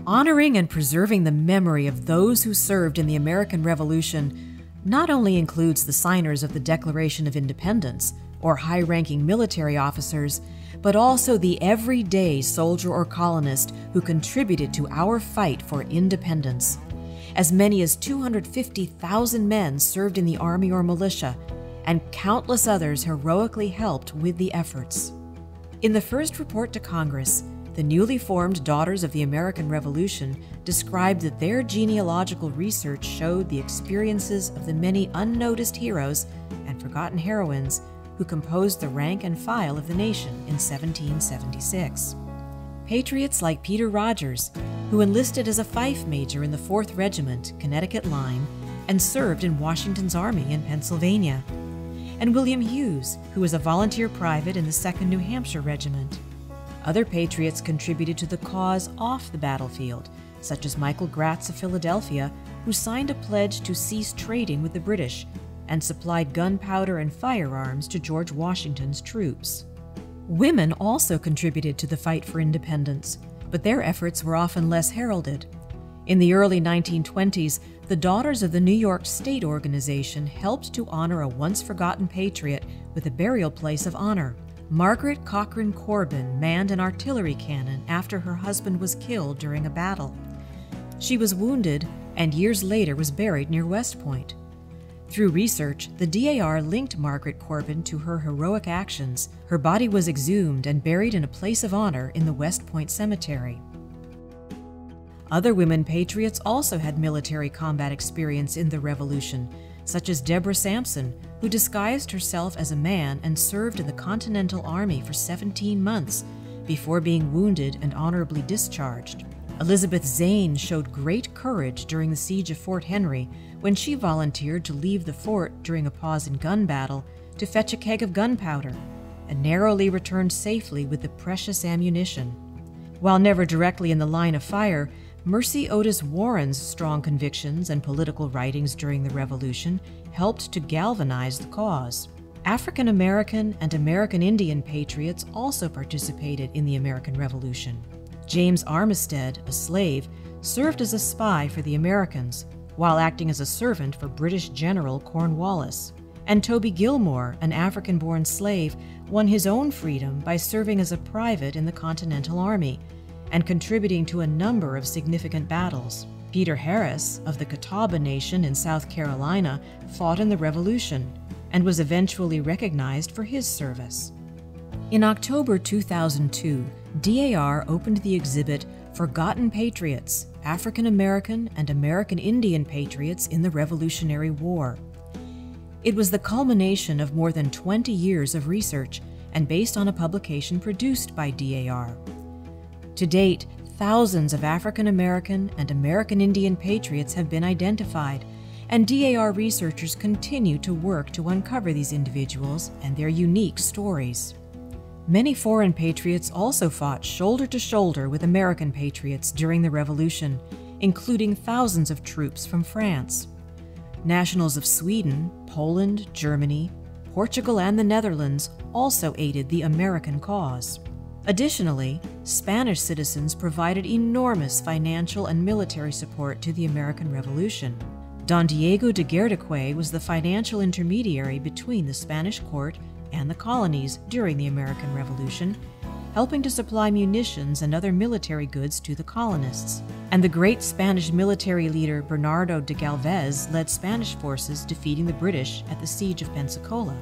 Honoring and preserving the memory of those who served in the American Revolution not only includes the signers of the Declaration of Independence or high-ranking military officers, but also the everyday soldier or colonist who contributed to our fight for independence. As many as 250,000 men served in the army or militia, and countless others heroically helped with the efforts. In the first report to Congress, the newly formed Daughters of the American Revolution described that their genealogical research showed the experiences of the many unnoticed heroes and forgotten heroines who composed the rank and file of the nation in 1776. Patriots like Peter Rogers, who enlisted as a fife major in the 4th Regiment, Connecticut Line, and served in Washington's Army in Pennsylvania, and William Hughes, who was a volunteer private in the 2nd New Hampshire Regiment. Other patriots contributed to the cause off the battlefield, such as Michael Gratz of Philadelphia, who signed a pledge to cease trading with the British and supplied gunpowder and firearms to George Washington's troops. Women also contributed to the fight for independence, but their efforts were often less heralded. In the early 1920s, the Daughters of the New York State Organization helped to honor a once-forgotten patriot with a burial place of honor. Margaret Cochran Corbin manned an artillery cannon after her husband was killed during a battle. She was wounded and years later was buried near West Point. Through research, the DAR linked Margaret Corbin to her heroic actions. Her body was exhumed and buried in a place of honor in the West Point Cemetery. Other women patriots also had military combat experience in the Revolution, such as Deborah Sampson, who disguised herself as a man and served in the Continental Army for 17 months before being wounded and honorably discharged. Elizabeth Zane showed great courage during the siege of Fort Henry when she volunteered to leave the fort during a pause in gun battle to fetch a keg of gunpowder and narrowly returned safely with the precious ammunition. While never directly in the line of fire, Mercy Otis Warren's strong convictions and political writings during the Revolution helped to galvanize the cause. African American and American Indian patriots also participated in the American Revolution. James Armistead, a slave, served as a spy for the Americans, while acting as a servant for British General Cornwallis. And Toby Gilmore, an African-born slave, won his own freedom by serving as a private in the Continental Army and contributing to a number of significant battles. Peter Harris, of the Catawba Nation in South Carolina, fought in the Revolution and was eventually recognized for his service. In October 2002, DAR opened the exhibit Forgotten Patriots, African American and American Indian Patriots in the Revolutionary War. It was the culmination of more than 20 years of research and based on a publication produced by DAR. To date, thousands of African American and American Indian patriots have been identified, and DAR researchers continue to work to uncover these individuals and their unique stories. Many foreign patriots also fought shoulder to shoulder with American patriots during the Revolution, including thousands of troops from France. Nationals of Sweden, Poland, Germany, Portugal, and the Netherlands also aided the American cause. Additionally, Spanish citizens provided enormous financial and military support to the American Revolution. Don Diego de Guerdeque was the financial intermediary between the Spanish court and the colonies during the American Revolution, helping to supply munitions and other military goods to the colonists. And the great Spanish military leader Bernardo de Galvez led Spanish forces defeating the British at the Siege of Pensacola.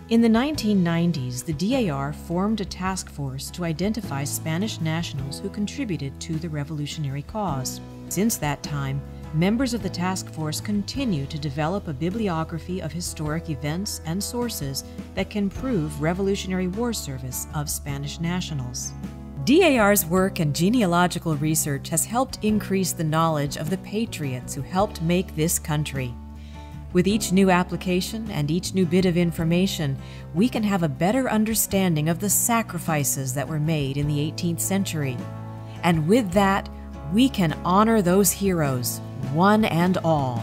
In the 1990s, the DAR formed a task force to identify Spanish nationals who contributed to the revolutionary cause. Since that time, members of the task force continue to develop a bibliography of historic events and sources that can prove Revolutionary War service of Spanish nationals. DAR's work and genealogical research has helped increase the knowledge of the patriots who helped make this country. With each new application and each new bit of information, we can have a better understanding of the sacrifices that were made in the 18th century. And with that, we can honor those heroes, one and all.